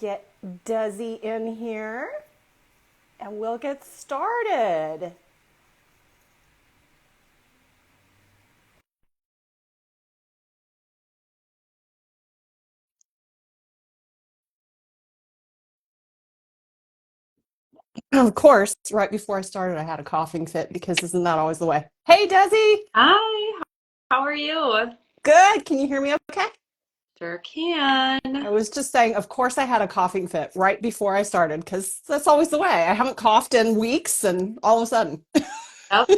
get Desi in here and we'll get started. Of course, right before I started, I had a coughing fit because isn't that always the way? Hey, Desi. Hi, how are you? Good. Can you hear me okay? Sure I can. was just saying, of course, I had a coughing fit right before I started because that's always the way. I haven't coughed in weeks and all of a sudden, Yep,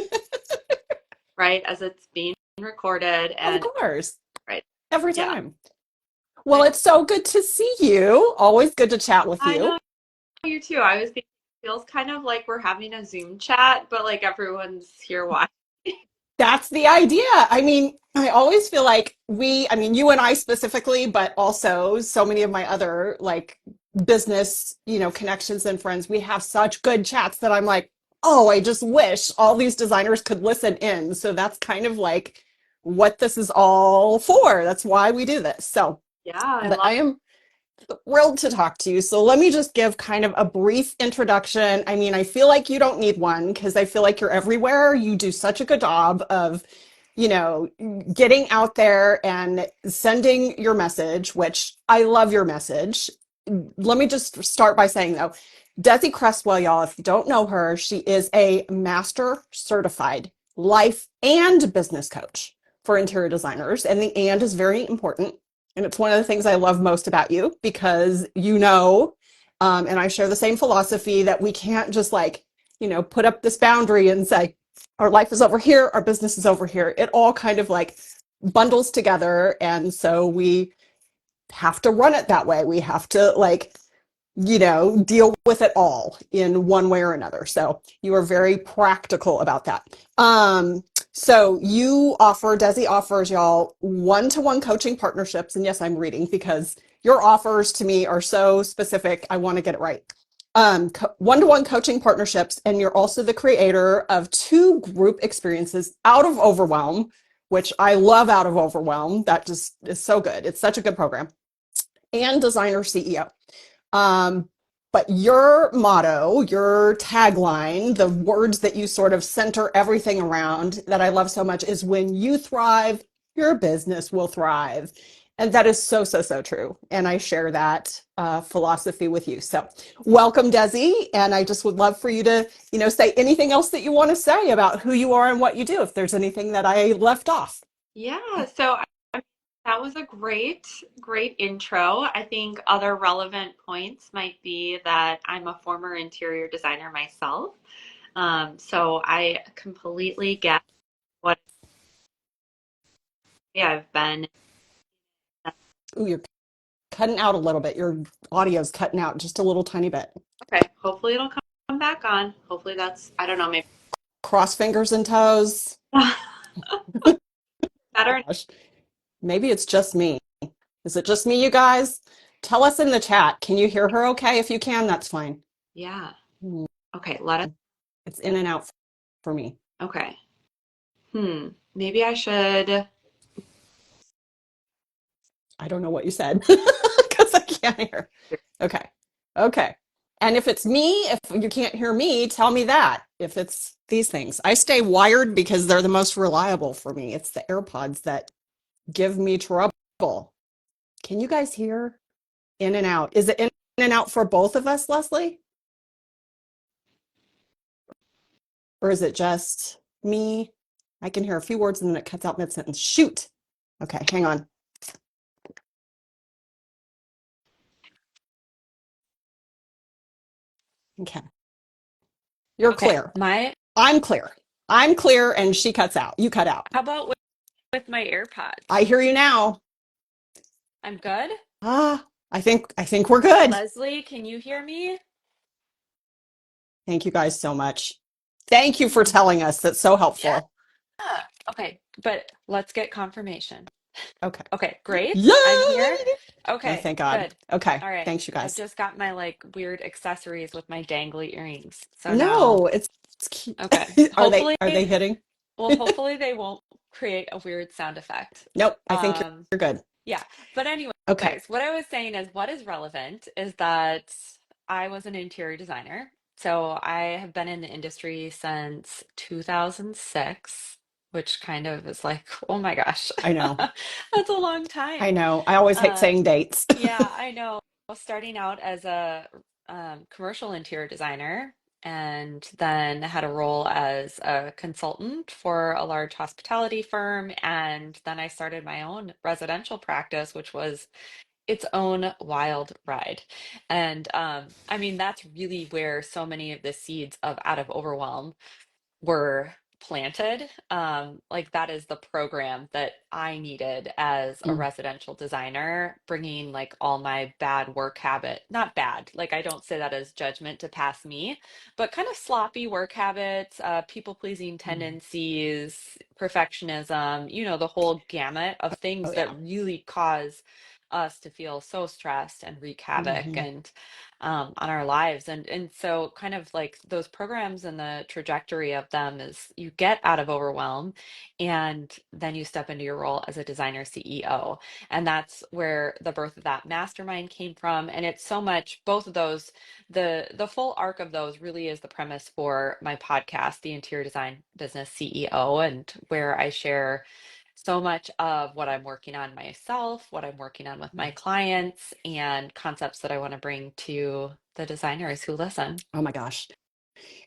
right, as it's being recorded of and course, right. every Yeah. time. Well, I it's so good to see you. Always good to chat with I you. know you too. I was thinking it feels kind of like we're having a Zoom chat, but like everyone's here watching. That's the idea. I mean, I always feel like you and I specifically, but also so many of my other like business, connections and friends, we have such good chats that I'm like, oh, I just wish all these designers could listen in. So that's kind of like what this is all for. That's why we do this. So, Yeah, I but love I am thrilled to talk to you. So let me just give kind of a brief introduction. I mean, I feel like you don't need one because I feel like you're everywhere. You do such a good job of, you know, getting out there and sending your message, which I love your message. Let me just start by saying though, Desi Creswell, y'all, if you don't know her, she is a master certified life and business coach for interior designers. And the and is very important. And it's one of the things I love most about you because and I share the same philosophy that we can't just like, put up this boundary and say, our life is over here, our business is over here. It all kind of like bundles together. And so we have to run it that way. We have to like deal with it all in one way or another. So you are very practical about that. So Desi offers y'all one-to-one coaching partnerships. And yes, I'm reading because your offers to me are so specific. I want to get it right. One-to-one coaching partnerships. And you're also the creator of two group experiences Out of Overwhelm, which I love Out of Overwhelm. That just is so good. It's such a good program and Designer CEO. Um, but your motto, your tagline, the words that you sort of center everything around that I love so much is when you thrive, your business will thrive. And that is so, so, so true. And I share that philosophy with you. So welcome, Desi. And I just would love for you to, say anything else that you want to say about who you are and what you do, if there's anything that I left off. Yeah, so that was a great intro. I think other relevant points might be that I'm a former interior designer myself. So I completely get what I've been. Ooh, you're cutting out a little bit. Your audio's cutting out just a little tiny bit. Okay, hopefully it'll come back on. Hopefully that's, I don't know, maybe Cross fingers and toes. better. Gosh, maybe it's just me. Is it just me, you guys? Tell us in the chat. Can you hear her okay? If you can, that's fine. Yeah. Hmm, Okay, let us. it's in and out for me. Okay. Maybe I should. I don't know what you said because I can't hear. Okay. Okay. And if it's me, if you can't hear me, tell me that. If it's these things, I stay wired because they're the most reliable for me. It's the AirPods that give me trouble. Can you guys hear? In and out. Is it in and out for both of us, Leslie? Or is it just me? I can hear a few words and then it cuts out mid-sentence. Shoot. Okay, hang on. Okay. You're Okay, clear. I'm clear. I'm clear and she cuts out. You cut out. how about with my I AirPods? hear you now. I'm good. I think we're good. Leslie, can you hear me? Thank you guys so much. Thank you for telling us. That's so Yeah. helpful. Okay, but let's get confirmation. Okay. Okay, great. I'm here. Yay! Oh, Okay, thank God. good. Okay. All right. Thanks, you I've guys. just got my like weird accessories with my dangly earrings. So now, No, it's cute. okay. Are they Hopefully, are they hitting? well, hopefully they won't create a weird sound effect. Nope, I think Um, you're good. yeah. But anyway. Okay. Nice. What I was saying is, what is relevant is that I was an interior designer. So I have been in the industry since 2006, which kind of is like, oh my gosh, I know. that's a long I time. know. I always hate Um, saying dates. yeah, I know. Starting out as a commercial interior designer, and then had a role as a consultant for a large hospitality firm. And then I started my own residential practice, which was its own wild ride. And I mean, that's really where so many of the seeds of out of overwhelm were planted. Like that is the program that I needed as a Mm, residential designer, bringing like all my bad work habit, not bad, like I don't say that as judgment to pass me, but kind of sloppy work habits, people pleasing mm. tendencies, perfectionism, the whole gamut of Oh things yeah. that really cause us to feel so stressed and wreak havoc Hmm. and on our lives. And so kind of like those programs and the trajectory of them is you get out of overwhelm and then you step into your role as a designer CEO. And that's where the birth of that mastermind came from. And it's so much both of those, the full arc of those really is the premise for my podcast, The Interior Design Business CEO, and where I share so much of what I'm working on myself, what I'm working on with my clients, and concepts that I want to bring to the designers who listen. Oh my gosh.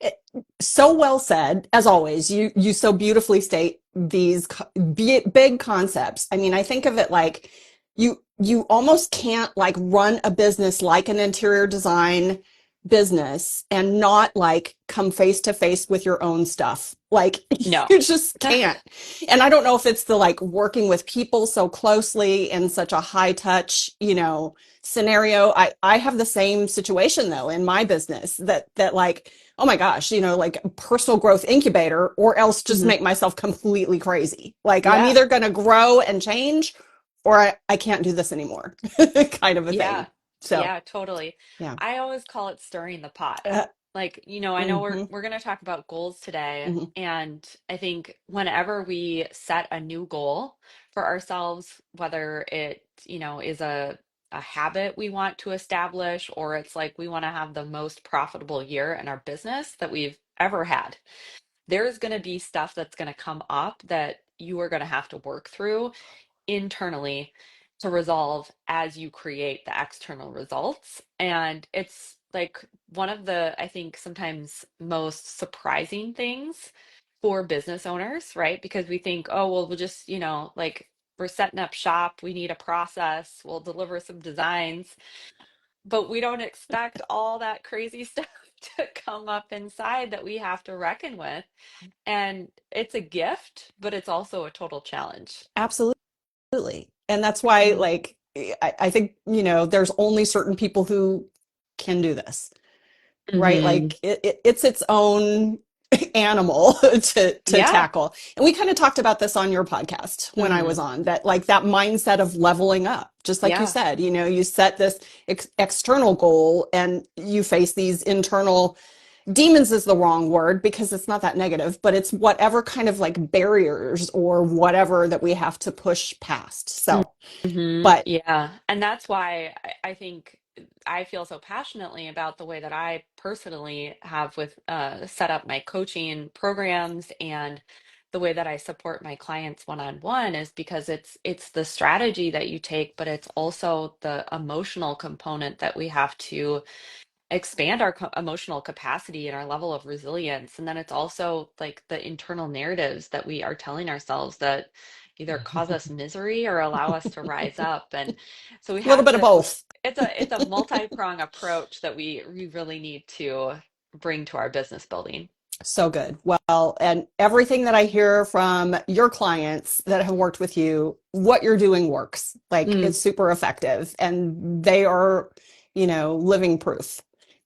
It, so well said, as always. You so beautifully state these big concepts. I mean, I think of it like you almost can't like run a business like an interior design business and not like come face to face with your own stuff. Like No. you just can't. And I don't know if it's the like working with people so closely in such a high touch, scenario. I have the same situation though in my business that like, oh my gosh, like personal growth incubator or else just Mhm. make myself completely crazy. Like I'm Yeah. either going to grow and change or I can't do this anymore kind of a Yeah. thing. So, Yeah, totally. yeah. I always call it stirring the pot. Uh, Like, I know we're mhm, we're going to talk about goals today, mhm, and I think whenever we set a new goal for ourselves, whether it, is a habit we want to establish, or it's like we want to have the most profitable year in our business that we've ever had, there's going to be stuff that's going to come up that you are going to have to work through internally to resolve as you create the external results. And it's like one of the, I think, sometimes most surprising things for business owners, right? Because we think, oh, well, we'll just, like we're setting up shop, we need a process, we'll deliver some designs, but we don't expect all that crazy stuff to come up inside that we have to reckon with. And it's a gift, but it's also a total challenge. absolutely. And that's why, Mm. like, I think, there's only certain people who can do this, right? Hmm. Like it's its own animal to Yeah. tackle. And we kind of talked about this on your podcast when I was Hmm. on that, like that mindset of leveling up, just like you Yeah. said, you set this external goal and you face these internal demons is the wrong word because it's not that negative, but it's whatever kind of like barriers or whatever that we have to push past. So, Hmm. but Yeah. And that's why I think I feel so passionately about the way that I personally have with set up my coaching programs and the way that I support my clients one-on-one is because it's the strategy that you take, but it's also the emotional component that we have to expand our emotional capacity and our level of resilience. And then it's also like the internal narratives that we are telling ourselves that either cause us misery or allow us to rise up. And so we a little have bit of to, both. it's a multi-prong approach that we really need to bring to our business building. So good. Well, and everything that I hear from your clients that have worked with you, what you're doing works. Like Mm. it's super effective. And they are, living proof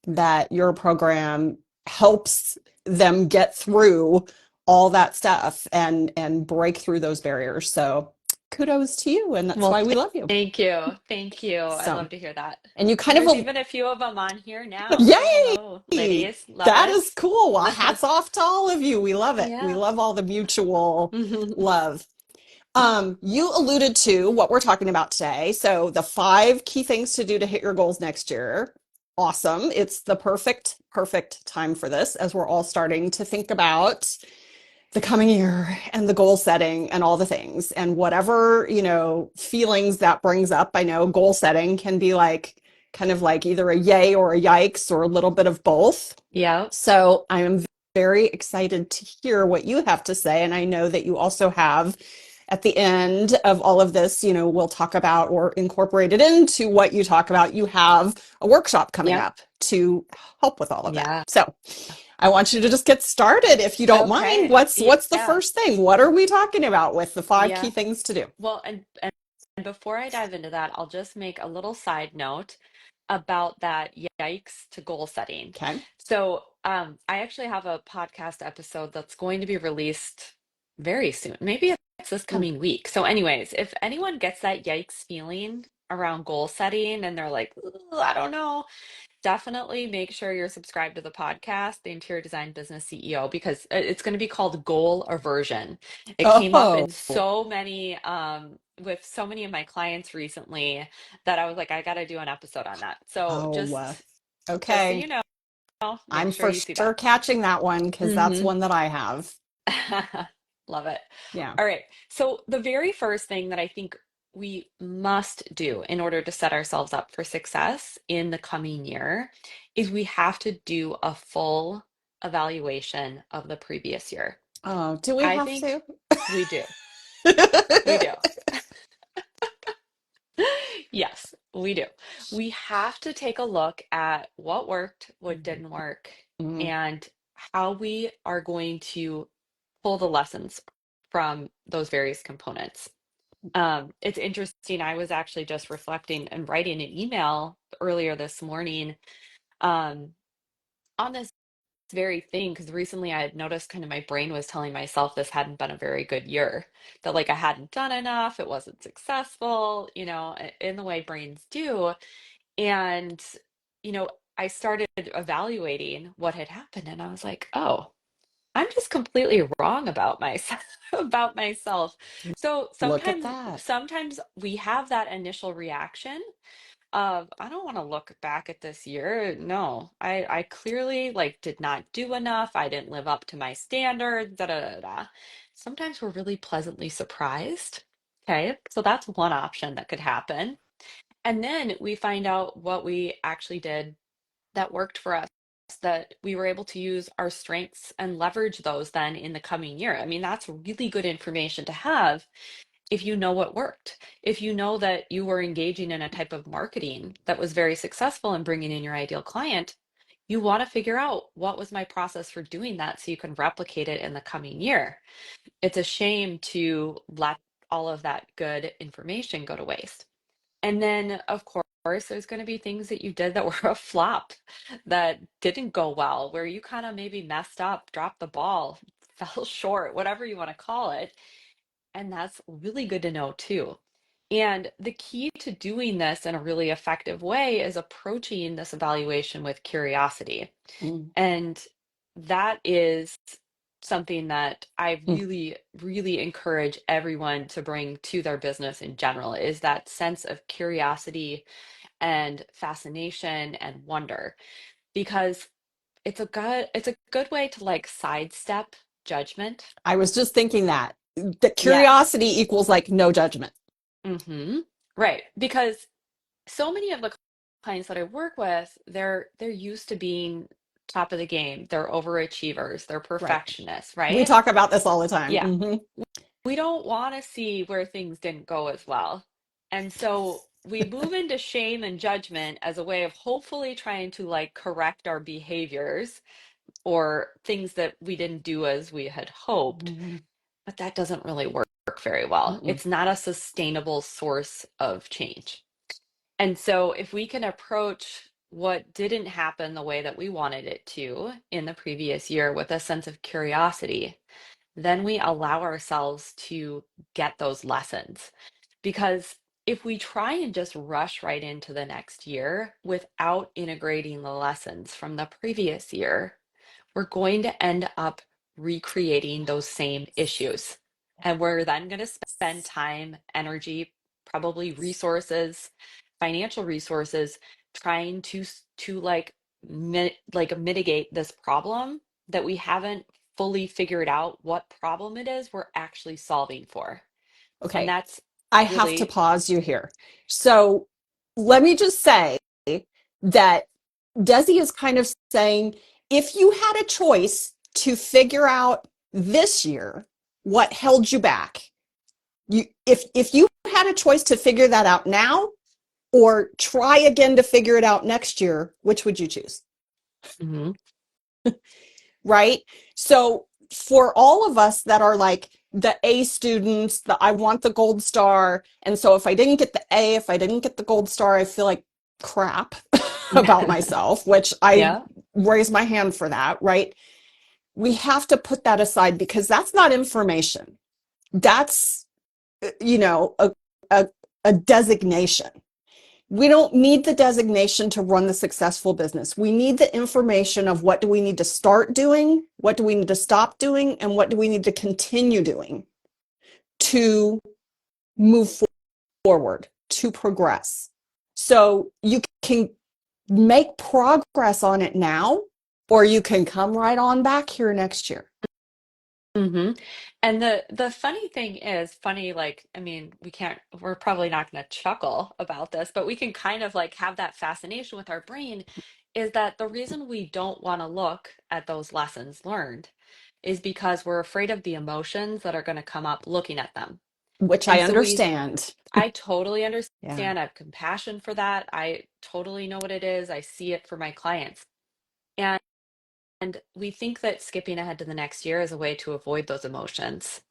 that your program helps them get through all that stuff and break through those barriers. So kudos to you. And that's Well, why we love you. thank you. Thank you. I So, love to hear that. and you And kind there's of, even a few of them on here now. Say hello, yay! ladies. Love That it. is cool. Well, hats off to all of you. We love it. We Yeah. love all the mutual love. You alluded to what we're talking about today. So the 5 key things to do to hit your goals next year. Awesome. It's the perfect time for this as we're all starting to think about the coming year and the goal setting and all the things and whatever, feelings that brings up. I know goal setting can be like kind of like either a yay or a yikes or a little bit of both. Yeah. So I am very excited to hear what you have to say. And I know that you also have at the end of all of this, we'll talk about or incorporate it into what you talk about. You have a workshop coming Yep. up to help with all of that. Yeah. So I want you to just get started if you don't mind. Okay. What's the Yeah. first thing? What are we talking about with the 5 key Yeah. things to do? Well, and before I dive into that, I'll just make a little side note about that yikes to goal setting. Okay. So, I actually have a podcast episode that's going to be released very soon. Maybe it's this Mm. coming week. So, anyways, if anyone gets that yikes feeling around goal setting and they're like, "Ooh, I don't know," definitely make sure you're subscribed to the podcast, The Interior Design Business CEO, because it's going to be called Goal Aversion. It came up in Oh, so many, with so many of my clients recently that I was like, I got to do an episode on that. So oh, just so okay. you know, make I'm sure for you see that. sure catching that one because that's Hmm. one that I have. Love it. Yeah. All right. So the very first thing that I think we must do in order to set ourselves up for success in the coming year is we have to do a full evaluation of the previous year. Oh, do we I have think to? we do. We do. Yes, we do. We have to take a look at what worked, what didn't work, Mm. and how we are going to pull the lessons from those various components. It's interesting. I was actually just reflecting and writing an email earlier this morning um, on this very thing because recently I had noticed kind of my brain was telling myself this hadn't been a very good year, that like I hadn't done enough, it wasn't successful, in the way brains do. And, I started evaluating what had happened and I was like, oh, I'm just completely wrong about myself about myself. So Look at sometimes that. sometimes we have that initial reaction of I don't want to look back at this year. No, I clearly like did not do enough. I didn't live up to my standards. Da, da, da, da. Sometimes we're really pleasantly surprised. Okay, so that's one option that could happen. And then we find out what we actually did that worked for us, that we were able to use our strengths and leverage those then in the coming year. I mean, that's really good information to have if you know what worked. If you know that you were engaging in a type of marketing that was very successful in bringing in your ideal client, you want to figure out what was my process for doing that so you can replicate it in the coming year. It's a shame to let all of that good information go to waste. And then, of course, there's going to be things that you did that were a flop, that didn't go well, where you kind of maybe messed up, dropped the ball, fell short, whatever you want to call it. And that's really good to know too. And the key to doing this in a really effective way is approaching this evaluation with curiosity. Mm. And that is something that I Mm. really, really encourage everyone to bring to their business in general is that sense of curiosity and fascination and wonder, because it's a good way to like sidestep judgment. I was just thinking that Yes. curiosity equals like no judgment. Mm-hmm. Right. Because so many of the clients that I work with, they're used to being top of the game. They're overachievers, they're Right. perfectionists, We right? talk about this all the time. Yeah. Hmm. We don't want to see where things didn't go as well. And so we move into shame and judgment as a way of hopefully trying to like correct our behaviors or things that we didn't do as we had hoped. Hmm. But that doesn't really work very well. Mm-mm. It's not a sustainable source of change. And so, if we can approach what didn't happen the way that we wanted it to in the previous year with a sense of curiosity, then we allow ourselves to get those lessons. Because if we try and just rush right into the next year without integrating the lessons from the previous year, we're going to end up recreating those same issues. And we're then going to spend time, energy, probably resources, financial resources trying to like mitigate this problem that we haven't fully figured out what problem it is we're actually solving for. And Okay, that's I have to really, pause you here. So let me just say that Desi is kind of saying if you had a choice to figure out this year what held you back, if you had a choice to figure that out now or try again to figure it out next year, which would you choose? mhm, Right? So for all of us that are like the A students, the I want the gold star, and so if I didn't get the A, if I didn't get the gold star, I feel like crap about myself, which I yeah. raise my hand for that, right? We have to put that aside because that's not information. That's, you know, a, a designation. We don't need the designation to run the successful business. We need the information of what do we need to start doing, what do we need to stop doing, and what do we need to continue doing to move forward, to progress. So you can make progress on it now, or you can come right on back here next year. hmm And the funny thing is, funny, like, I mean, we're probably not going to chuckle about this, but we can kind of like have that fascination with our brain is that the reason we don't want to look at those lessons learned is because we're afraid of the emotions that are going to come up looking at them. Which I And so understand. I totally Yeah. understand. I have compassion for that. I totally know what it is. I see it for my clients. And we think that skipping ahead to the next year is a way to avoid those emotions.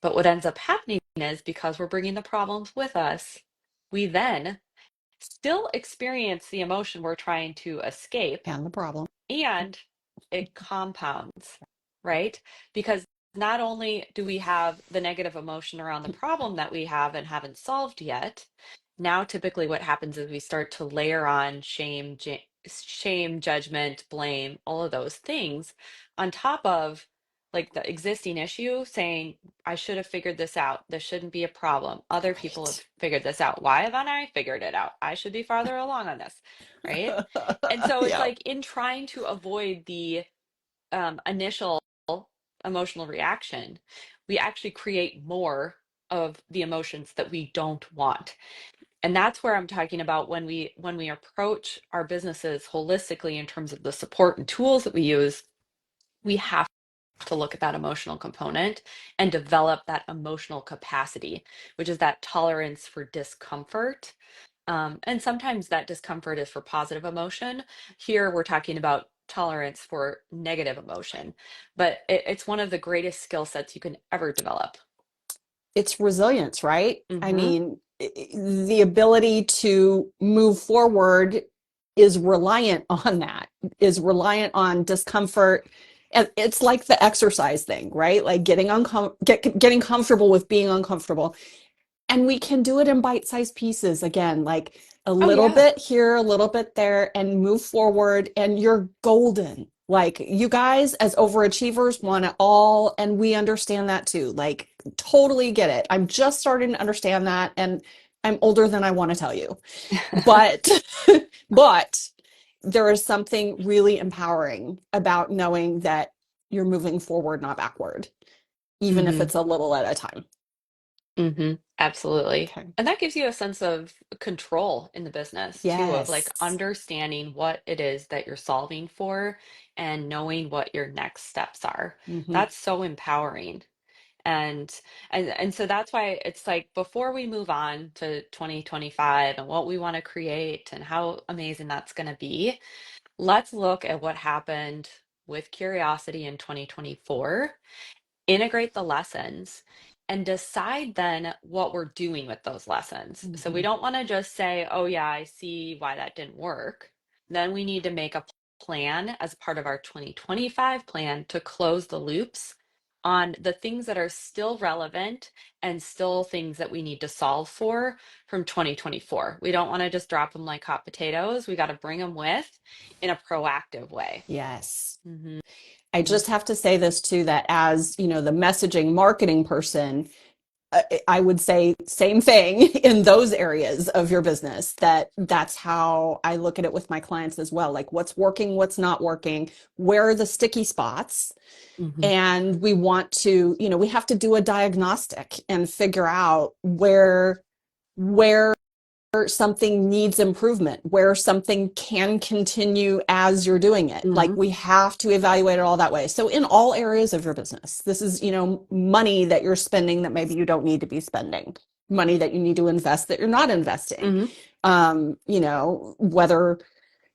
But what ends up happening is because we're bringing the problems with us, we then still experience the emotion we're trying to escape, And the problem. and it compounds, right? Because not only do we have the negative emotion around the problem that we have and haven't solved yet, now typically what happens is we start to layer on shame, judgment, blame, all of those things on top of like the existing issue saying, I should have figured this out. This shouldn't be a problem. Other people have Right. figured this out. Why haven't I figured it out? I should be farther along on this, right? And so it's Yeah. like in trying to avoid the initial emotional reaction, we actually create more of the emotions that we don't want. And that's where I'm talking about when we approach our businesses holistically in terms of the support and tools that we use, we have to look at that emotional component and develop that emotional capacity, which is that tolerance for discomfort, and sometimes that discomfort is for positive emotion. Here we're talking about tolerance for negative emotion, but it's one of the greatest skill sets you can ever develop. It's resilience, right? I hmm mean, the ability to move forward is reliant on that, is reliant on discomfort. And it's like the exercise thing, right? Like getting comfortable with being uncomfortable. And we can do it in bite-sized pieces again, like a Oh, little yeah. bit here, a little bit there, and move forward. And you're golden. Like you guys, as overachievers, want it all. And we understand that too. Like, totally get it. I'm just starting to understand that. And I'm older than I want to tell you. But, but there is something really empowering about knowing that you're moving forward, not backward, even if hmm it's a little at a time. Absolutely. Okay. And that gives you a sense of control in the business too, of like Yes. understanding what it is that you're solving for and knowing what your next steps are. Hmm. That's so empowering. And and so that's why it's like before we move on to 2025 and what we want to create and how amazing that's going to be, let's look at what happened with curiosity in 2024, integrate the lessons, and decide then what we're doing with those lessons. So we Hmm. don't want to just say, oh, yeah, I see why that didn't work. Then we need to make a plan as part of our 2025 plan to close the loops on the things that are still relevant and still things that we need to solve for from 2024. We don't want to just drop them like hot potatoes. We got to bring them with in a proactive way. Yes. hmm I just have to say this too, that as, you know, the messaging marketing person, I would say same thing in those areas of your business. That's how I look at it with my clients as well. Like what's working, what's not working, where are the sticky spots? Hmm. And we want to, we have to do a diagnostic and figure out where something needs improvement, where something can continue as you're doing it. Like Hmm. we have to evaluate it all that way. So in all areas of your business, this is, money that you're spending that maybe you don't need to be spending, money that you need to invest that you're not investing. Hmm. Whether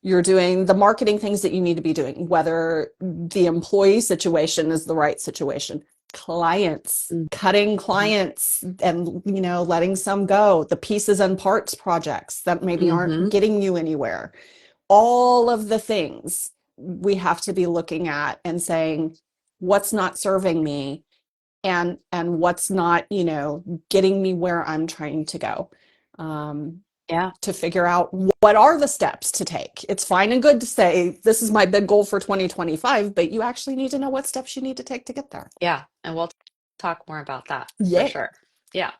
you're doing the marketing things that you need to be doing, whether the employee situation is the right situation, clients, cutting Hmm. clients and, letting some go, the pieces and parts projects that maybe aren't Hmm. getting you anywhere. All of the things we have to be looking at and saying, what's not serving me and what's not, getting me where I'm trying to go. Um, Yeah. to figure out what are the steps to take. It's fine and good to say, this is my big goal for 2025, but you actually need to know what steps you need to take to get there. Yeah. And we'll talk more about that for Yeah. sure. Yeah.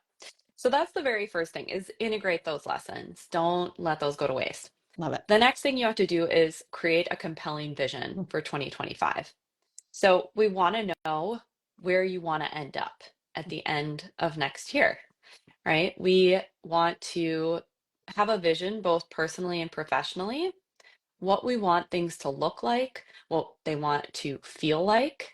So that's the very first thing is integrate those lessons. Don't let those go to waste. Love it. The next thing you have to do is create a compelling vision for 2025. So we want to know where you want to end up at the end of next year, right? We want to have a vision both personally and professionally, what we want things to look like, what they want to feel like,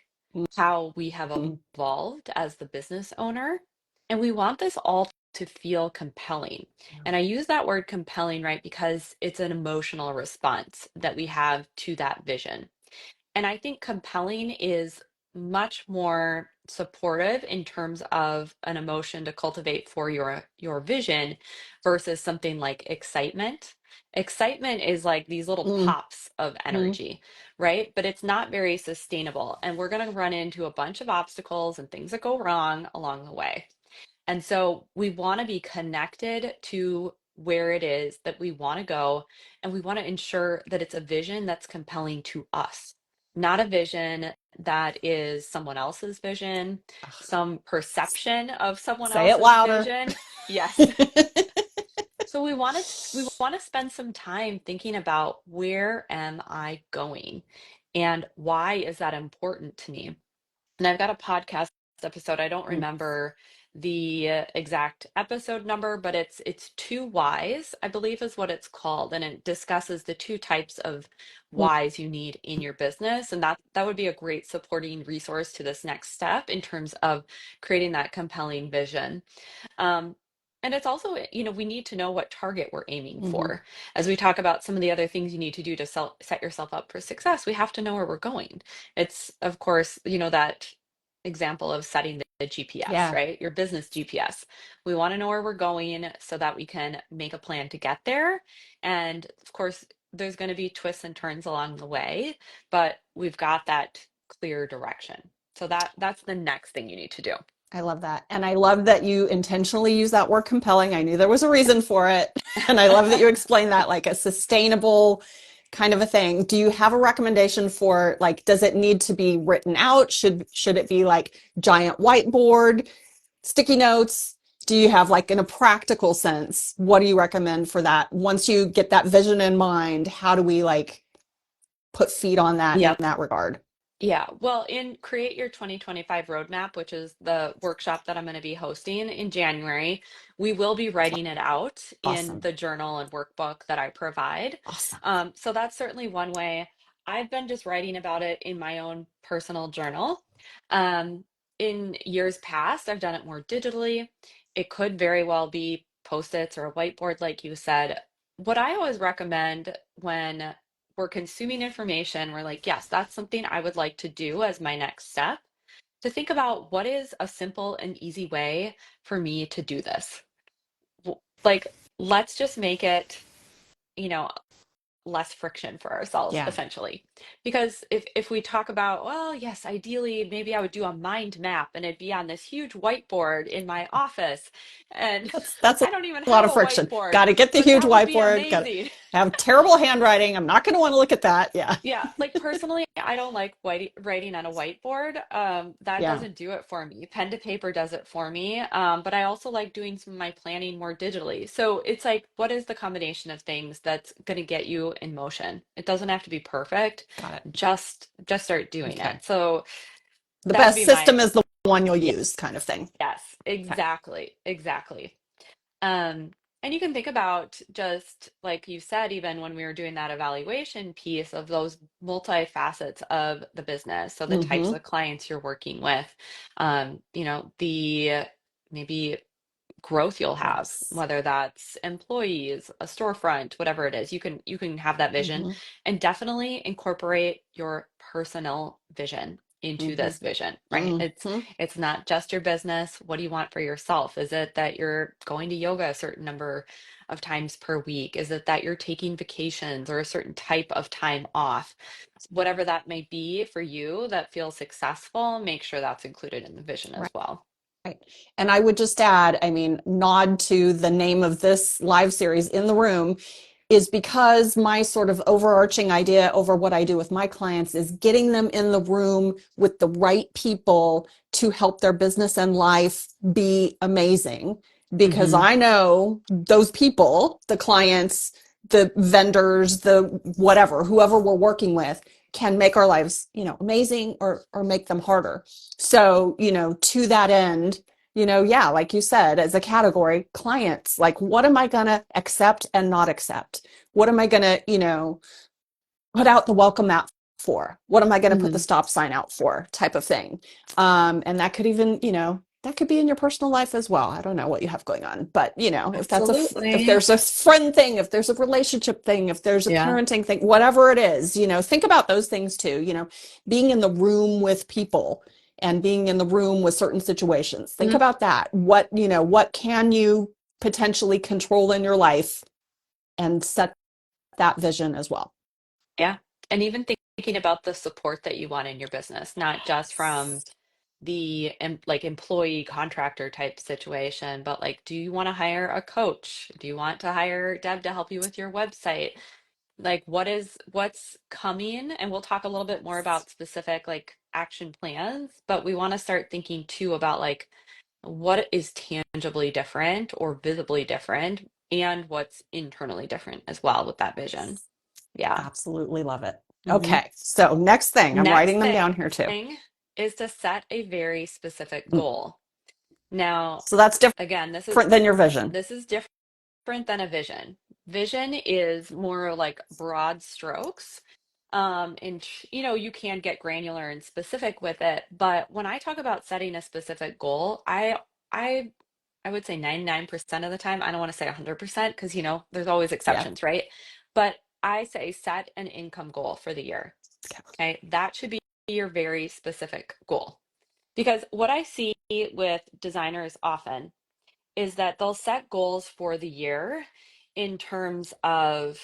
how we have Mhm. evolved as the business owner. And we want this all to feel compelling. And I use that word compelling, right? Because it's an emotional response that we have to that vision. And I think compelling is much more supportive in terms of an emotion to cultivate for your vision versus something like excitement. Excitement is like these little Mhm. pops of energy, right? But it's not very sustainable. And we're going to run into a bunch of obstacles and things that go wrong along the way. And so we want to be connected to where it is that we want to go. And we want to ensure that it's a vision that's compelling to us, not a vision that is someone else's vision, some perception of someone Say it else's louder. vision. Yes. So we want to spend some time thinking about where am I going and why is that important to me? And I've got a podcast episode. I don't remember the exact episode number, but it's two whys, I believe is what it's called, and it discusses the two types of whys you need in your business, and that would be a great supporting resource to this next step in terms of creating that compelling vision. Um, and it's also, we need to know what target we're aiming Mhm. for. As we talk about some of the other things you need to do to set yourself up for success, we have to know where we're going. It's, of course, that example of setting the GPS, Yeah, right? Your business GPS. We want to know where we're going so that we can make a plan to get there. And of course, there's going to be twists and turns along the way, but we've got that clear direction. So that's the next thing you need to do. I love that. And I love that you intentionally use that word compelling. I knew there was a reason for it. And I love that you explained that like a sustainable kind of a thing. Do you have a recommendation for like, does it need to be written out? Should it be like giant whiteboard, sticky notes? Do you have like in a practical sense, what do you recommend for that? Once you get that vision in mind, how do we like put feet on that in Yep. that regard? Yeah, well, in Create Your 2025 Roadmap, which is the workshop that I'm going to be hosting in January, we will be writing it out in Awesome. the journal and workbook that I provide. Awesome. So that's certainly one way. I've been just writing about it in my own personal journal. Um, in years past, I've done it more digitally. It could very well be post-its or a whiteboard, like you said. What I always recommend when we're consuming information, we're like, yes, that's something I would like to do as my next step. To think about what is a simple and easy way for me to do this. Like, let's just make it, you know, less friction for ourselves, Yeah. essentially. Because if we talk about, well, yes, ideally, maybe I would do a mind map and it'd be on this huge whiteboard in my office. And That's I don't even a lot have of a friction. whiteboard, Got to get the but huge that would be whiteboard. Got to amazing. have terrible handwriting. I'm not going to want to look at that. Yeah. Yeah, like personally, I don't like writing on a whiteboard. That Yeah. doesn't do it for me. Pen to paper does it for me. But I also like doing some of my planning more digitally. So it's like, what is the combination of things that's going to get you in motion? It doesn't have to be perfect. Got it. Just start doing Okay. it. So The that would best be my, system is the one you'll yeah, use, kind of thing. yes, Okay. exactly, exactly. Um, and you can think about just like you said, even when we were doing that evaluation piece of those multi-facets of the business. So the types Mm-hmm. of clients you're working with, the maybe growth you'll have, Yes. whether that's employees, a storefront, whatever it is. You can have that vision Mm-hmm. and definitely incorporate your personal vision into Mm-hmm. this vision, right? It's Mm-hmm. it's not just your business. What do you want for yourself? Is it that you're going to yoga a certain number of times per week? Is it that you're taking vacations or a certain type of time off? Whatever that may be for you that feels successful, make sure that's included in the vision as Right. well. Right. And I would just add, I mean, nod to the name of this live series, In the Room, is because my sort of overarching idea over what I do with my clients is getting them in the room with the right people to help their business and life be amazing. Because Hmm. I know those people, the clients, the vendors, the whatever, whoever we're working with, can make our lives, amazing or make them harder. So, to that end, yeah, like you said, as a category, clients, like what am I going to accept and not accept? What am I going to, put out the welcome mat for? What am I going to put the Hmm. stop sign out for? Type of thing. And that could even, that could be in your personal life as well. I don't know what you have going on, but if Absolutely. there's a friend thing, if there's a relationship thing, if there's a Yeah. parenting thing, whatever it is, think about those things too, being in the room with people and being in the room with certain situations. Think Mhm. about that. What can you potentially control in your life and set that vision as well. Yeah. And even thinking about the support that you want in your business, not just from the like employee contractor type situation, but like, do you want to hire a coach? Do you want to hire Deb to help you with your website? Like, what's coming? And we'll talk a little bit more about specific like action plans, but we want to start thinking too about like what is tangibly different or visibly different and what's internally different as well with that vision. Yeah. Absolutely love it. Hmm. Okay, so next thing, I'm Next writing them down here too. thing is to set a very specific Mm. goal. Now, So that's again, different than your vision. this is different than a vision. Vision is more like broad strokes. And you can get granular and specific with it, but when I talk about setting a specific goal, I I would say 99% of the time, I don't want to say 100% because there's always Yeah. exceptions, right? But I say set an income goal for the year. Okay, that should be your very specific goal. Because what I see with designers often is that they'll set goals for the year in terms of,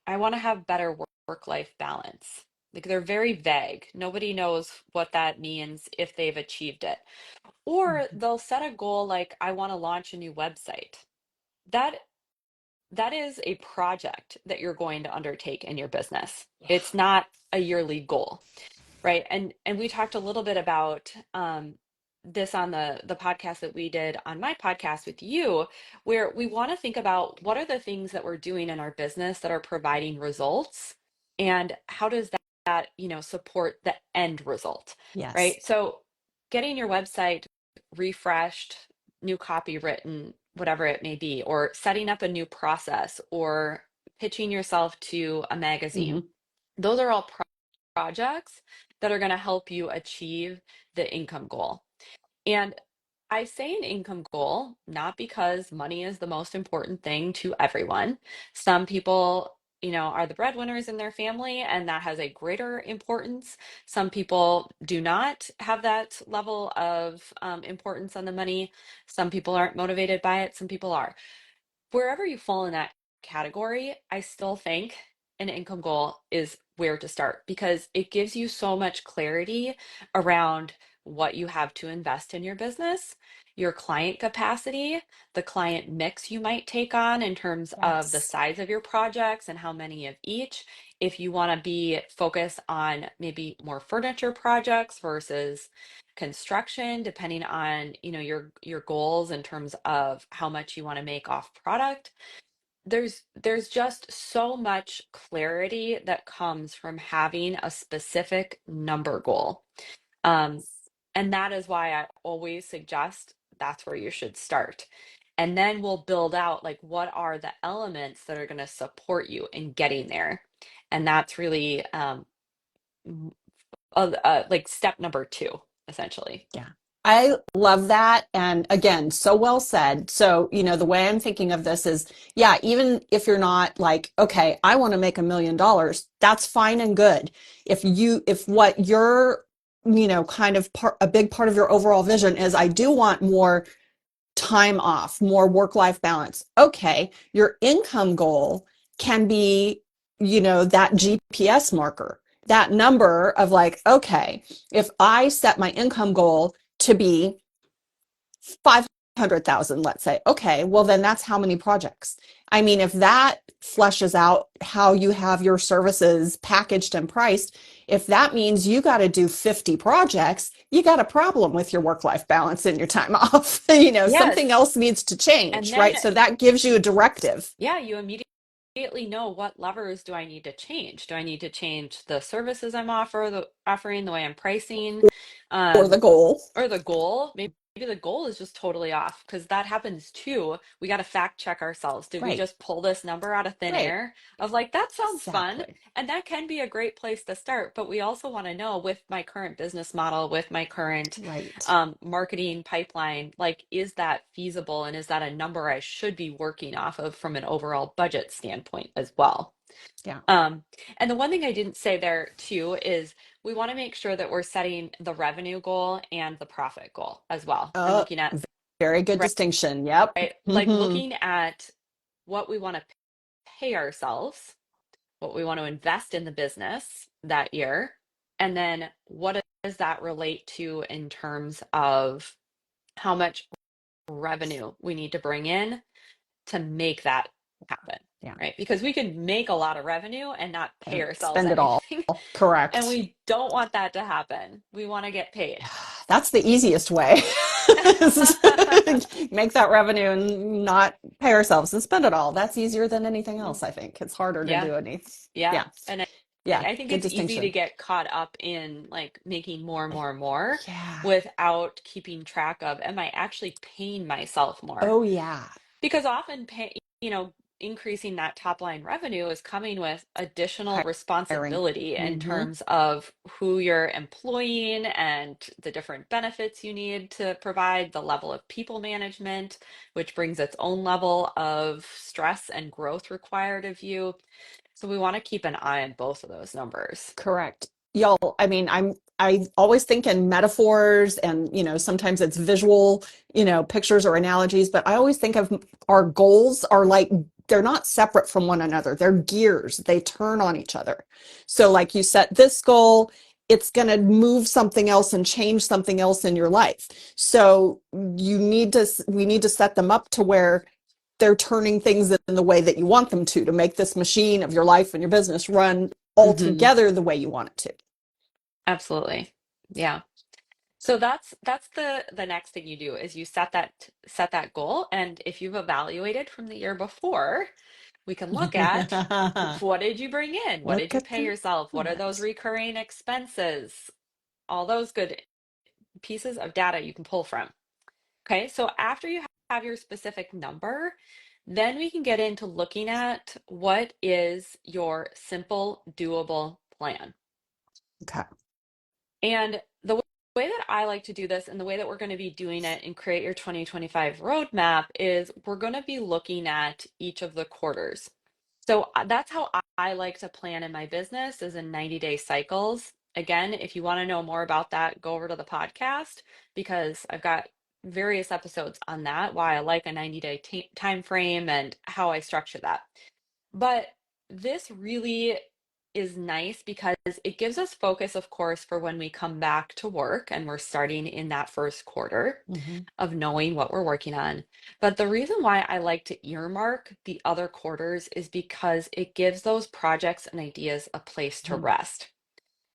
I want to have better work-life balance. Like they're very vague. Nobody knows what that means if they've achieved it. Or Mhm. they'll set a goal like, I want to launch a new website. That that is a project that you're going to undertake in your business. Yeah. It's not a yearly goal. Right. And we talked a little bit about this on the podcast that we did on my podcast with you, where we want to think about what are the things that we're doing in our business that are providing results, and how does that support the end result, Yes. right? So getting your website refreshed, new copy written, whatever it may be, or setting up a new process, or pitching yourself to a magazine. Hmm. Those are all projects that are going to help you achieve the income goal. And I say an income goal not because money is the most important thing to everyone. Some people are the breadwinners in their family, and that has a greater importance. Some people do not have that level of importance on the money. Some people aren't motivated by it. Some people are. Wherever you fall in that category, I still think an income goal is where to start because it gives you so much clarity around what you have to invest in your business, your client capacity, the client mix you might take on in terms of the Yes. size of your projects and how many of each. If you want to be focused on maybe more furniture projects versus construction, depending on, your goals in terms of how much you want to make off product, there's just so much clarity that comes from having a specific number goal. Um, and that is why I always suggest that's where you should start. And then we'll build out like what are the elements that are going to support you in getting there. And that's really like step number two, essentially. Yeah. I love that. And again, so well said. So, the way I'm thinking of this is, yeah, even if you're not like, okay, I want to make $1 million, that's fine and good. If what you're, kind of a big part of your overall vision is, I do want more time off, more work-life balance. Okay, your income goal can be, that GPS marker, that number of like, okay, if I set my income goal to be 500,000, let's say, okay, well, then that's how many projects. I mean, if that fleshes out how you have your services packaged and priced, if that means you got to do 50 projects, you got a problem with your work life balance and your time off. Something Yes. else needs to And change, then, right? So that gives you a directive yeah, you immediately know what levers do I need to change? Do I need to change the services I'm offering, the way I'm pricing? or the Um, goal. or the goal. Maybe the goal is just totally off because that happens too. We got to fact check ourselves. Did we Right, just pull this number out of thin right. air of like, that sounds fun? Exactly. And that can be a great place to start. But we also want to know with my current business model, with my current Right. marketing pipeline, like, is that feasible? And is that a number I should be working off of from an overall budget standpoint as well? Yeah. Um, and the one thing I didn't say there too is we want to make sure that we're setting the revenue goal and the profit goal as well, and Uh, looking at, Very good right, distinction. Yep. like Hmm. looking at what we want to pay ourselves, what we want to invest in the business that year, and then what does that relate to in terms of how much revenue we need to bring in to make that happen, Yeah. right? Because we could make a lot of revenue and not pay And ourselves spend it all. anything. And Correct. we don't want that to happen. We want to get paid. That's the easiest way. Make that revenue and not pay ourselves and spend it all. That's easier than anything else, I think. It's harder to Yeah. do any. Yeah. Yeah. And Yeah. I think Good it's easy to distinction. get caught up in like making more and more and more Yeah. without keeping track of, am I actually paying myself more? Oh, yeah. Because often increasing that top line revenue is coming with additional Hiring. responsibility in Hmm. terms of who you're employing and the different benefits you need to provide, the level of people management, which brings its own level of stress and growth required of you. So we want to keep an eye on both of those numbers. Correct. Y'all, I mean, I always think in metaphors and, sometimes it's visual, pictures or analogies, but I always think of our goals are like they're not separate from one another. They're gears. They turn on each other. So like you set this goal, it's going to move something else and change something else in your life. So we need to set them up to where they're turning things in the way that you want them to make this machine of your life and your business run all Hmm. together the way you want it to. Absolutely. Yeah. So that's the next thing you do is you set that goal. And if you've evaluated from the year before, we can look at what did you bring in? What did Look you at pay yourself? What are those that. recurring expenses? All those good pieces of data you can pull from. Okay, so after you have your specific number, then we can get into looking at what is your simple, doable plan. Okay. And the way that I like to do this and the way that we're going to be doing it and create your 2025 roadmap is we're going to be looking at each of the quarters. So that's how I like to plan in my business is in 90-day cycles. Again, if you want to know more about that, go over to the podcast because I've got various episodes on that, why I like a 90-day time frame and how I structure that. But this really is nice because it gives us focus, of course, for when we come back to work and we're starting in that first quarter Mhm. of knowing what we're working on. But the reason why I like to earmark the other quarters is because it gives those projects and ideas a place to Mhm. rest.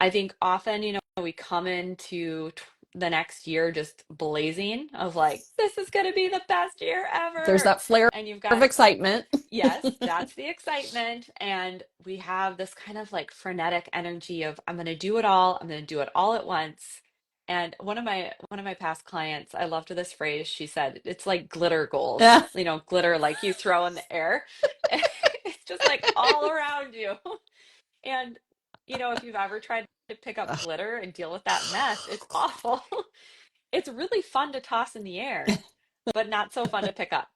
I think often, we come into the next year just blazing of like, this is going to be the best year There's ever. that flare And you've of got, excitement. yes, that's the excitement. And we have this kind of like frenetic energy of I'm going to do it all. I'm going to do it all at once. And one of my past clients, I loved this phrase. She said, it's like glitter goals, Yeah. glitter like you throw in the air. It's just like all around you. And, if you've ever tried to pick up Ugh. glitter and deal with that mess, it's awful. It's really fun to toss in the air, but not so fun to pick up.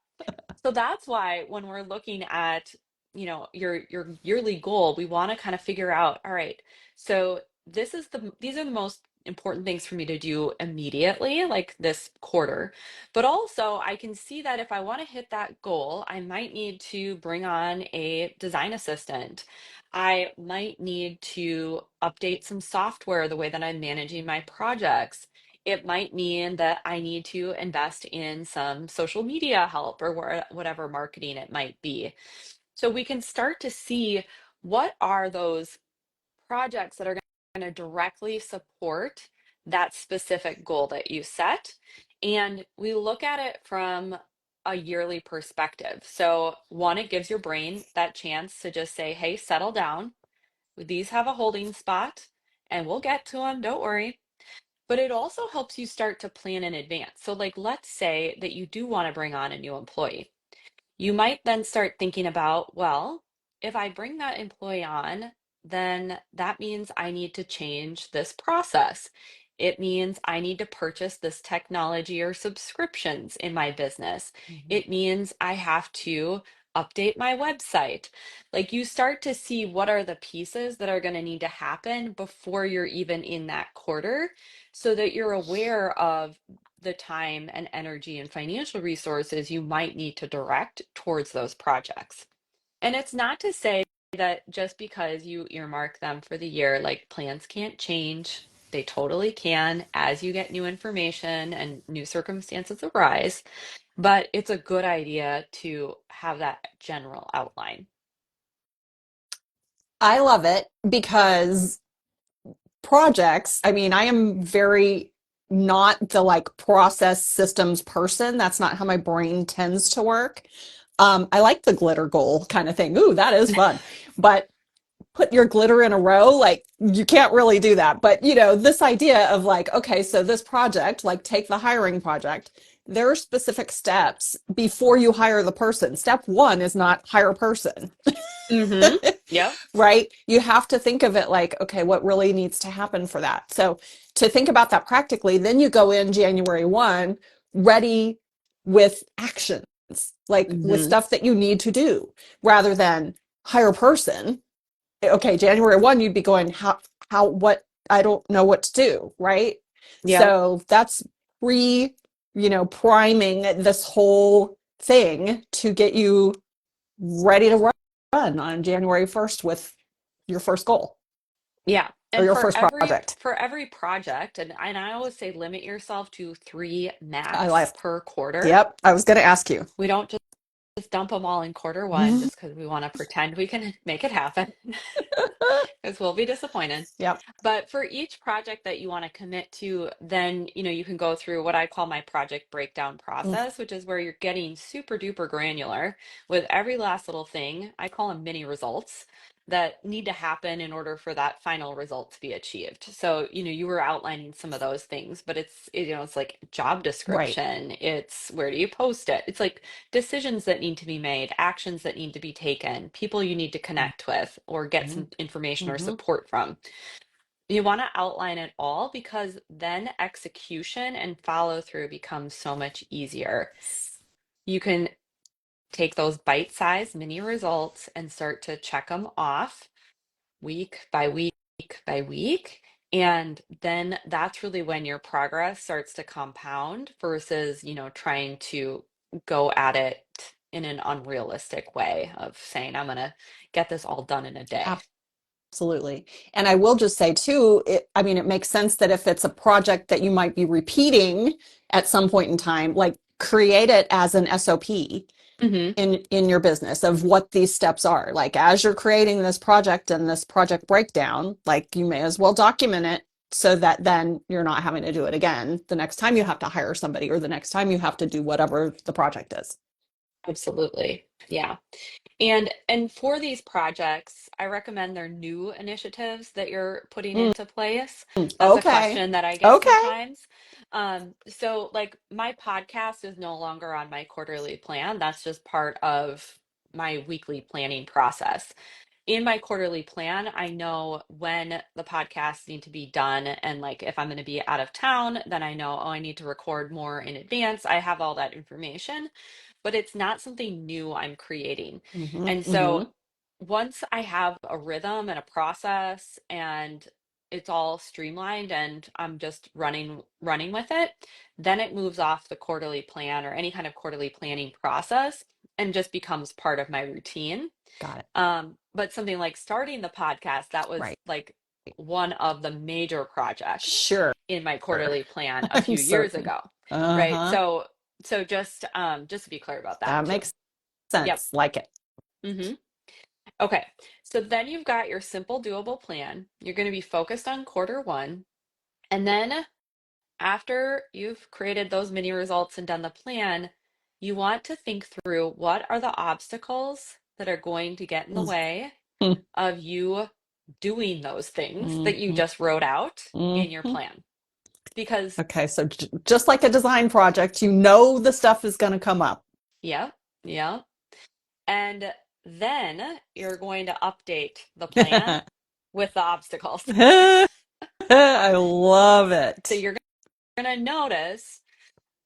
So that's why when we're looking at, your yearly goal, we want to kind of figure out, all right, so these are the most important things for me to do immediately, like this quarter. But also I can see that if I want to hit that goal, I might need to bring on a design assistant. I might need to update some software the way that I'm managing my projects. It might mean that I need to invest in some social media help or whatever marketing it might be. So we can start to see what are those projects that are going to directly support that specific goal that you set. And we look at it from a yearly perspective. So, one, it gives your brain that chance to just say, hey, settle down. These have a holding spot and we'll get to them. Don't worry. But it also helps you start to plan in advance. So, like, let's say that you do want to bring on a new employee. You might then start thinking about, well, if I bring that employee on, then that means I need to change this process. It means I need to purchase this technology or subscriptions in my business. Mhm. It means I have to update my website. Like you start to see what are the pieces that are going to need to happen before you're even in that quarter so that you're aware of the time and energy and financial resources you might need to direct towards those projects. And it's not to say that just because you earmark them for the year, like plans can't change. They totally can as you get new information and new circumstances arise. But it's a good idea to have that general outline. I love it because projects, I mean, I am very not the like process systems person. That's not how my brain tends to work. I like the glitter goal kind of thing. Ooh, that is fun. But put your glitter in a row, like you can't really do that. But this idea of like, okay, so this project, like take the hiring project, there are specific steps before you hire the person. Step one is not hire person. Mm-hmm. Yep. Right? You have to think of it like, okay, what really needs to happen for that? So to think about that practically, then you go in January 1 ready with actions, like with Mm-hmm. stuff that you need to do rather than hire person. Okay, January 1, you'd be going, what, I don't know what to do, right? Yep. So that's pre, priming this whole thing to get you ready to run on January 1st with your first goal Yeah. or And your for first every project. for every project, and I always say limit yourself to three I max like, per quarter. yep, I was going to ask you. We don't just dump them all in quarter one just because we want to pretend we can make it happen, because we'll be disappointed. Yep. But for each project that you want to commit to, then you can go through what I call my project breakdown Mm. process, which is where you're getting super duper granular with every last little thing. I call them mini results that need to happen in order for that final result to be achieved. So, you were outlining some of those things, but it's like job Right. description, it's where do you post it? It's like decisions that need to be made, actions that need to be taken, people you need to connect with or get Mm-hmm. some information or Mm-hmm. support from. You want to outline it all because then execution and follow through becomes so much easier. You can take those bite-sized mini results and start to check them off week by week by week. And then that's really when your progress starts to compound versus, trying to go at it in an unrealistic way of saying, I'm going to get this all done in a day. Absolutely. And I will just say too, I mean, it makes sense that if it's a project that you might be repeating at some point in time, like create it as an SOP Hmm. in your business of what these steps are. Like as you're creating this project and this project breakdown, like you may as well document it so that then you're not having to do it again the next time you have to hire somebody or the next time you have to do whatever the project is. Absolutely. Yeah. And for these projects, I recommend they're new initiatives that you're putting Mm, into place. That's a okay. question that I get Okay. sometimes. So like my podcast is no longer on my quarterly plan. That's just part of my weekly planning process. In my quarterly plan, I know when the podcasts need to be done. And like if I'm going to be out of town, then I know, oh, I need to record more in advance. I have all that information, but it's not something new I'm creating. Hmm. And so Hmm. once I have a rhythm and a process and it's all streamlined and I'm just running with it, then it moves off the quarterly plan or any kind of quarterly planning process and just becomes part of my routine. Got it. But something like starting the podcast, that was Right. like one of the major projects Sure. in my quarterly plan a I'm few years certain. ago, right? Uh-huh. So just to be clear about that That too. makes Yep. sense. Like it. Hmm. Okay. So then you've got your simple, doable plan. You're going to be focused on quarter one. And then after you've created those mini results and done the plan, you want to think through what are the obstacles that are going to get in the way of you doing those things that you Mm-hmm. just wrote out in your Hmm. plan. Because, Okay, so just like a design project, you know the stuff is going to come up. yeah, yeah. And then you're going to update the plan with the obstacles. I love So it. you're going to notice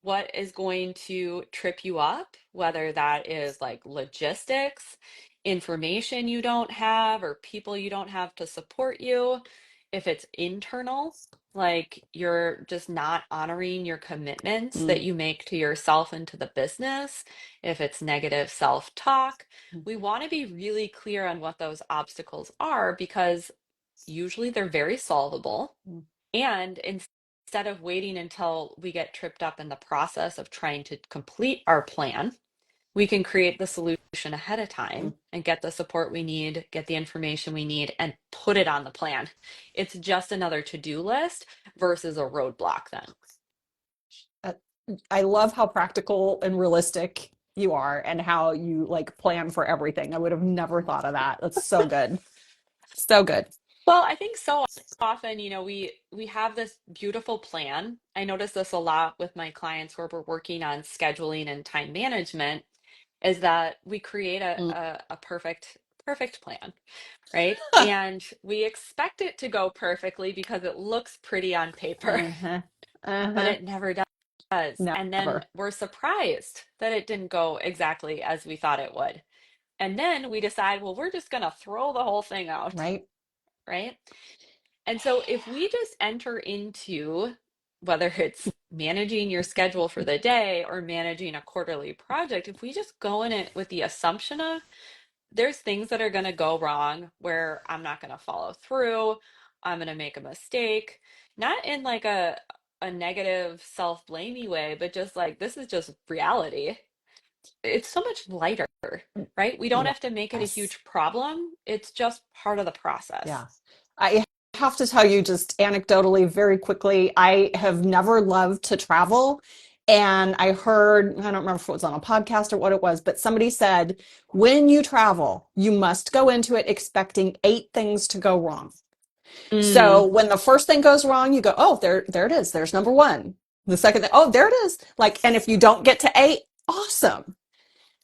what is going to trip you up, whether that is like logistics, information you don't have, or people you don't have to support you. If it's internal, like you're just not honoring your commitments that Mm-hmm. you make to yourself and to the business. If it's negative self-talk, we want to be really clear on what those obstacles are because usually they're very solvable. And instead of waiting until we get tripped up in the process of trying to complete our plan, we can create the solution ahead of time and get the support we need, get the information we need, and put it on the plan. It's just another to-do list versus a roadblock then. Uh, I love how practical and realistic you are and how you like plan for everything. I would have never thought of that. That's so good. So good. Well, I think so often, we have this beautiful plan. I notice this a lot with my clients where we're working on scheduling and time management, is that we create a perfect plan, right? And we expect it to go perfectly because it looks pretty on paper, Uh-huh. but Uh-huh. it never does. And then Never. we're surprised that it didn't go exactly as we thought it would. And then we decide, well, we're just going to throw the whole thing out, Right? right? And so if we just enter into whether it's managing your schedule for the day or managing a quarterly project, if we just go in it with the assumption of there's things that are going to go wrong where I'm not going to follow through, I'm going to make a mistake, not in like a negative self-blamey way, but just like this is just reality. It's so much lighter, right? We don't have to make it a Yes. huge problem. It's just part of the process. Yeah. I have to tell you just anecdotally, very quickly, I have never loved to travel. And I heard, I don't remember if it was on a podcast or what it was, but somebody said, when you travel, you must go into it expecting eight things to go wrong. So Mm, when the first thing goes wrong, you go, oh, there it is. There's number one. The second thing, oh, there it is. Like, and if you don't get to eight, awesome.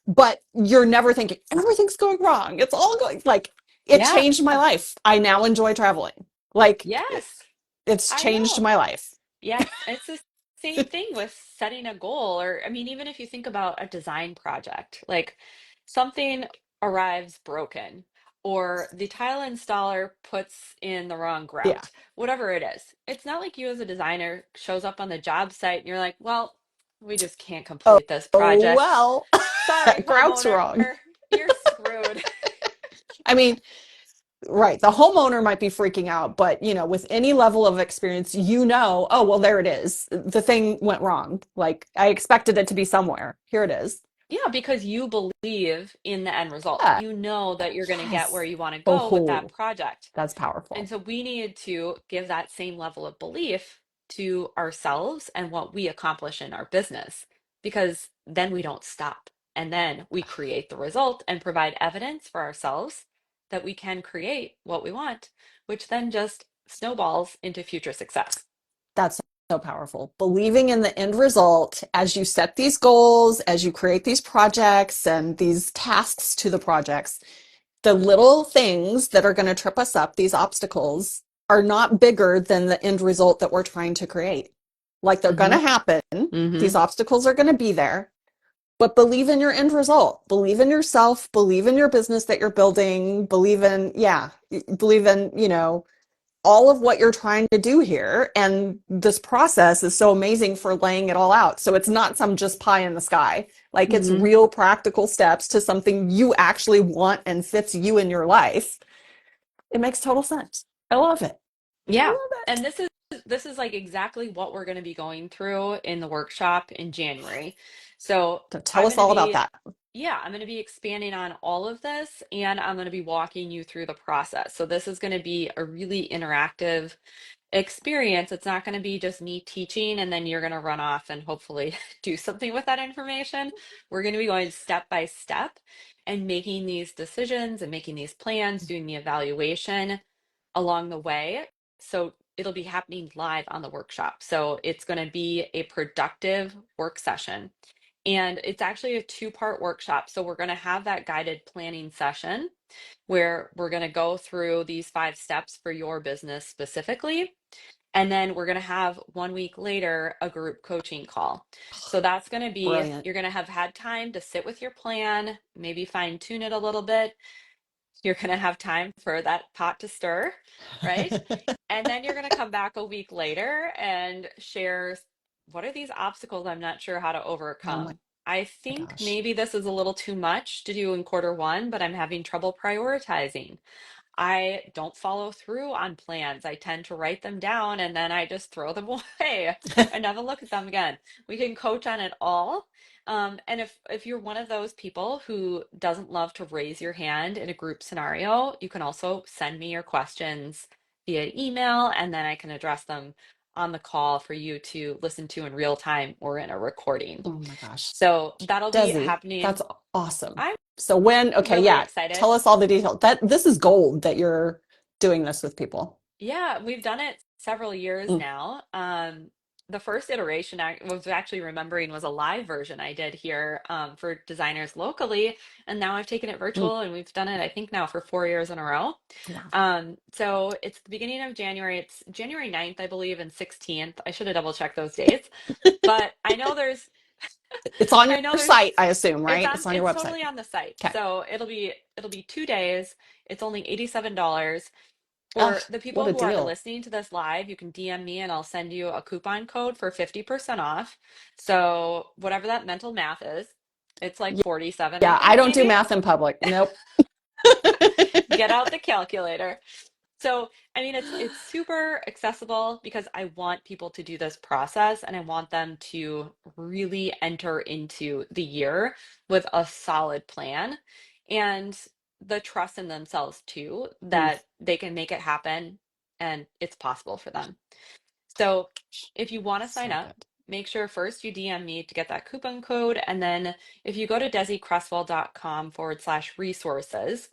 But you're never thinking everything's going wrong. It's all going like it yeah. changed my life. I now enjoy traveling. Like Yes. it's I changed know. my life. Yeah, it's the same thing with setting a goal, or I mean, even if you think about a design project, like something arrives broken, or the tile installer puts in the wrong Yeah. grout, whatever it is. It's not like you as a designer shows up on the job site and you're like, well, We just can't Oh, complete this oh project. well, Sorry, Grout's homeowner, wrong. you're screwed. I mean, right. The homeowner might be freaking out, but with any level of experience, oh, well, there it is. The thing went wrong. Like I expected it to be somewhere. Here it is. Yeah, because you believe in the end result. Yeah. You know that you're going to get where Yes. you want to go with that Oh, project. that's And powerful. so we needed to give that same level of belief to ourselves and what we accomplish in our business, because then we don't stop. And then we create the result and provide evidence for ourselves that we can create what we want, which then just snowballs into future success. That's so powerful. Believing in the end result as you set these goals, as you create these projects and these tasks to the projects, the little things that are going to trip us up, these obstacles, are not bigger than the end result that we're trying to create. Like they're going Mm-hmm. to happen. Mm-hmm. These obstacles are going to be there, but believe in your end result. Believe in yourself. Believe in your business that you're building. Believe in, all of what you're trying to do here. And this process is so amazing for laying it all out. So it's not some just pie in the sky. Like it's Mm-hmm. real practical steps to something you actually want and fits you in your life. It makes total sense. I love it. I Yeah. love And it. this is like exactly what we're going to be going through in the workshop in January. So So tell I'm us going to all about be, that. yeah, I'm going to be expanding on all of this, and I'm going to be walking you through the process. So this is going to be a really interactive experience. It's not going to be just me teaching and then you're going to run off and hopefully do something with that information. We're going to be going step by step and making these decisions and making these plans, doing the evaluation along the way. So it'll be happening live on the workshop. So it's going to be a productive work session. And it's actually a two-part workshop. So we're going to have that guided planning session where we're going to go through these 5 steps for your business specifically. And then we're going to have 1 week later a group coaching call. So that's going to be, Brilliant. you're going to have had time to sit with your plan, maybe fine tune it a little bit. You're going to have time for that pot to stir, right? And then you're going to come back a week later and share, what are these obstacles I'm not sure how to Oh my overcome? I think gosh. maybe this is a little too much to do in quarter 1, but I'm having trouble prioritizing. I don't follow through on plans. I tend to write them down and then I just throw them away. I never look at them again. We can coach on it all. And if you're one of those people who doesn't love to raise your hand in a group scenario, you can also send me your questions via email, and then I can address them on the call for you to listen to in real time or in a recording. Oh my gosh. So that'll be Desi, happening. that's awesome. I'm So okay, really yeah, excited. tell us all the details. This is gold that you're doing this with people. Yeah, we've done it several years Mm, now. The first iteration I was actually remembering was a live version I did here for designers locally, and now I've taken it mm. virtual, and we've done it, I think, now for 4 years in a row. Wow. So it's the beginning of January. It's January 9th, I believe, and 16th. I should have double checked those dates, but It's on I your know there's site, I assume, right? It's on your it's website. totally on the site. Okay. So it'll be 2 days. It's only $87. Oh, For the what people a who are deal. listening to this live, you can DM me and I'll send you a coupon code for 50% off. So, whatever that mental math is, it's like 47, I Yeah, I think, don't do maybe. math in public. Nope. Get out the calculator. So, I mean, it's super accessible because I want people to do this process and I want them to really enter into the year with a solid plan and the trust in themselves too, Mm, that they can make it happen and it's possible for them. So, if you want to sign so up, good. make sure first you DM me to get that coupon code. And then if you go to desicresswell.com/resources,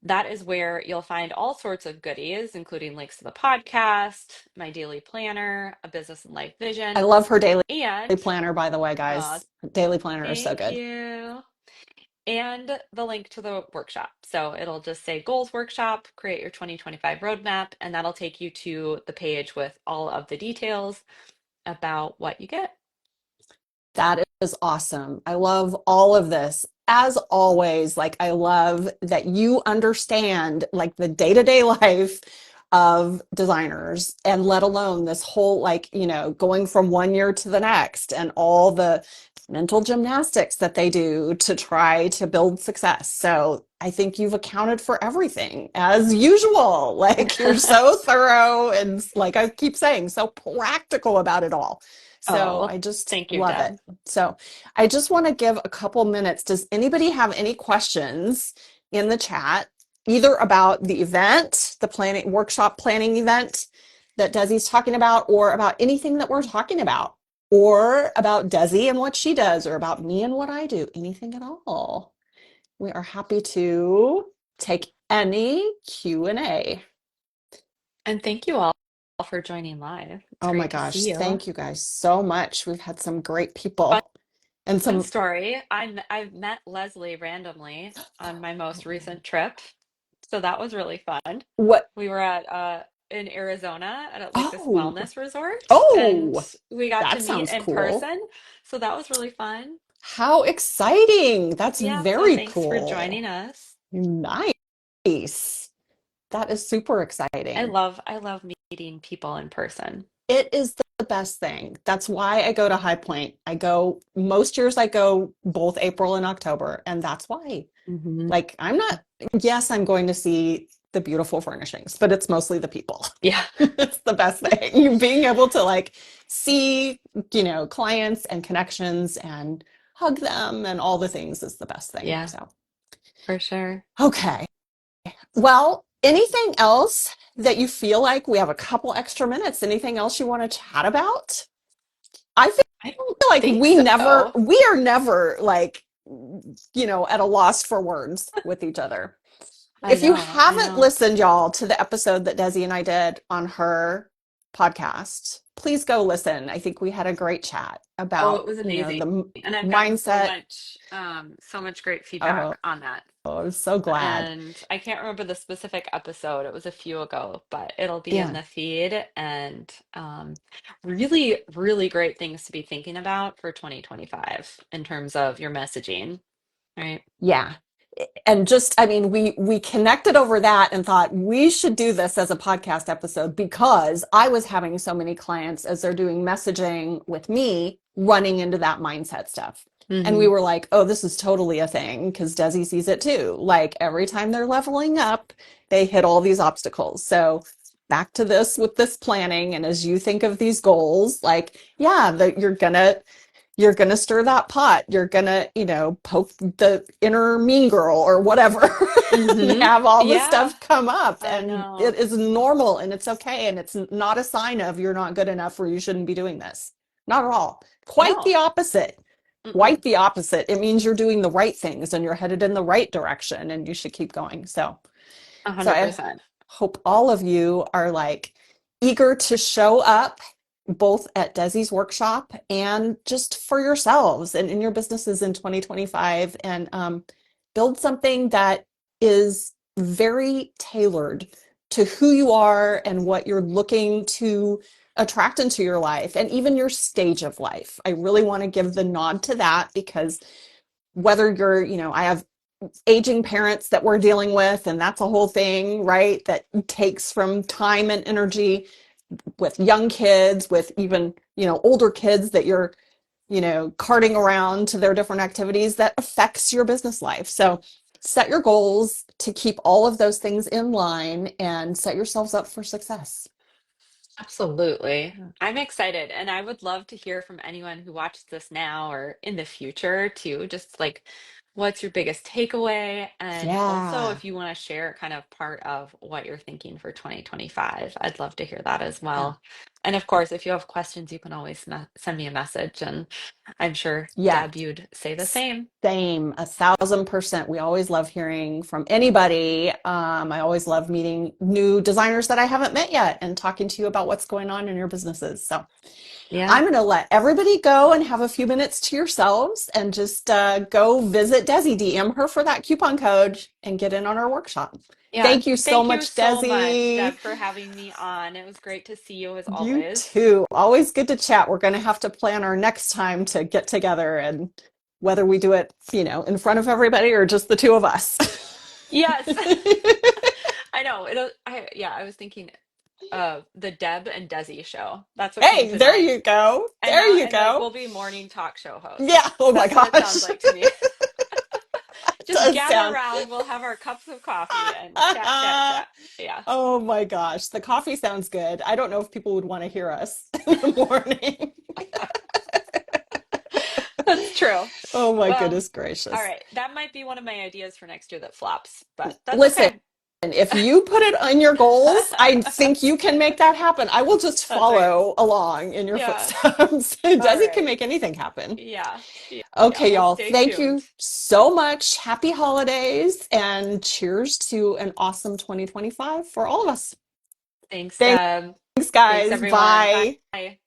that is where you'll find all sorts of goodies, including links to the podcast, my daily planner, a business and life I vision, love her daily and planner, by the way, uh, guys. Her daily planner is so thank good. you, and the link to the workshop. So it'll just say goals workshop, create your 2025 roadmap, and that'll take you to the page with all of the details about what you get. That is awesome. I love all of this. As always, like I love that you understand like the day-to-day life of designers, and let alone this whole, like, going from one year to the next and all the mental gymnastics that they do to try to build success. So I think you've accounted for everything as usual. Like, you're so thorough and, like I keep saying, so practical about it all. Oh, So I well, just thank you, love it. Deb. So I just want to give a couple minutes. Does anybody have any questions in the chat, either about the event, the planning workshop planning event that Desi's talking about, or about anything that we're talking about, or about Desi and what she does, or about me and what I do, anything at all? We are happy to take any Q&A. And thank you all for joining live. It's Oh my great to see gosh, you. thank you guys so much. We've had some great Fun people and some, story. I've met Leslie randomly on my most recent trip. So that was really fun. what? We were at in Arizona at like this Oh, wellness resort and oh, we got to that meet sounds in cool. person. So that was really fun. How exciting. That's Yeah, so very thanks for cool. joining us. Nice. That is super exciting. I love meeting people in person. It is the best thing. That's why I go to High Point. I go, most years I go both April and October, and that's why. Hmm. Like, I'm not, yes, I'm going to see the beautiful furnishings, but it's mostly the people. Yeah. It's the best thing. You being able to, like, see, clients and connections and hug them and all the things is the best thing. Yeah, So, for sure. okay. Well, anything else that you feel like we have a couple extra minutes? Anything else you want to chat about? I feel I don't like think so. we are never like, at a loss for words with each other. I If you know, I haven't know. listened, y'all, to the episode that Desi and I did on her podcast, please go listen. I think we had a great chat Oh, about, it was amazing. the And I've gotten mindset. so much great Oh, feedback on that. I'm so glad. And I can't remember the specific episode. It was a few ago, but it'll be in Yeah. the feed and really, really great things to be thinking about for 2025 in terms of your messaging, right? Yeah. And just, I mean, we connected over that and thought we should do this as a podcast episode because I was having so many clients as they're doing messaging with me running into that mindset stuff. And we Hmm. were like, oh, this is totally a thing because Desi sees it too. Like, every time they're leveling up, they hit all these obstacles. So back to this with this planning. And as you think of these goals, like, yeah, that you're gonna stir that pot. You're gonna, poke the inner mean girl or whatever, and Hmm. have all this Yeah, stuff come up. I And it know. is normal and it's okay. And it's not a sign of you're not good enough or you shouldn't be doing this. Not at all. Quite No. the opposite. Mm-mm. Quite the opposite. It means you're doing the right things and you're headed in the right direction and you should keep going. So I 100%. hope all of you are, like, eager to show up both at Desi's workshop and just for yourselves and in your businesses in 2025, and build something that is very tailored to who you are and what you're looking to attract into your life and even your stage of life. I really want to give the nod to that because whether you're, I have aging parents that we're dealing with, and that's a whole thing, right? That takes from time and energy, with young kids, with even, older kids that you're, carting around to their different activities that affects your business life. So set your goals to keep all of those things in line and set yourselves up for success. Absolutely. I'm excited. And I would love to hear from anyone who watches this now or in the future too. Just like, what's your biggest takeaway? And also, Yeah. if you want to share kind of part of what you're thinking for 2025, I'd love to hear that as Yeah. well. And of course, if you have questions, you can always send me a message. And I'm sure Yeah. Deb, you'd say the same. Same, 1,000%. We always love hearing from anybody. I always love meeting new designers that I haven't met yet and talking to you about what's going on in your businesses. So Yeah. I'm going to let everybody go and have a few minutes to yourselves and just go visit Desi, DM her for that coupon code and get in on our workshop. Yeah. Thank you so Thank you much, so much, Desi. Deb, for having me on. It was great to see you as You always. too. Always good to chat. We're going to have to plan our next time to get together, and whether we do it, in front of everybody or just the two of us. Yes. I know. I was thinking the Deb and Desi show. That's what came Hey, to there mind. you go. And There now, you and like go. we'll be morning talk show Yeah. hosts. Oh my That's what it sounds gosh. like to me. Just Does gather sound. around, we'll have our cups of coffee and chat, chat, chat. Yeah, Oh my gosh. The coffee sounds good. I don't know if people would want to hear us in the morning. that's true. Oh my Well, goodness all gracious. right. That might be one of my ideas for next year that flops, but that's Listen, okay. if you put it on your goals, I think you can make that happen. I will just That's right. follow along in your Yeah. footsteps. All Desi can right. make anything happen. Yeah. Yeah. Okay, We'll y'all. stay Thank tuned. you so much. Happy holidays and cheers to an awesome 2025 for all of us. Thanks, Thanks, Deb. Thanks, guys. everyone. Bye. Bye.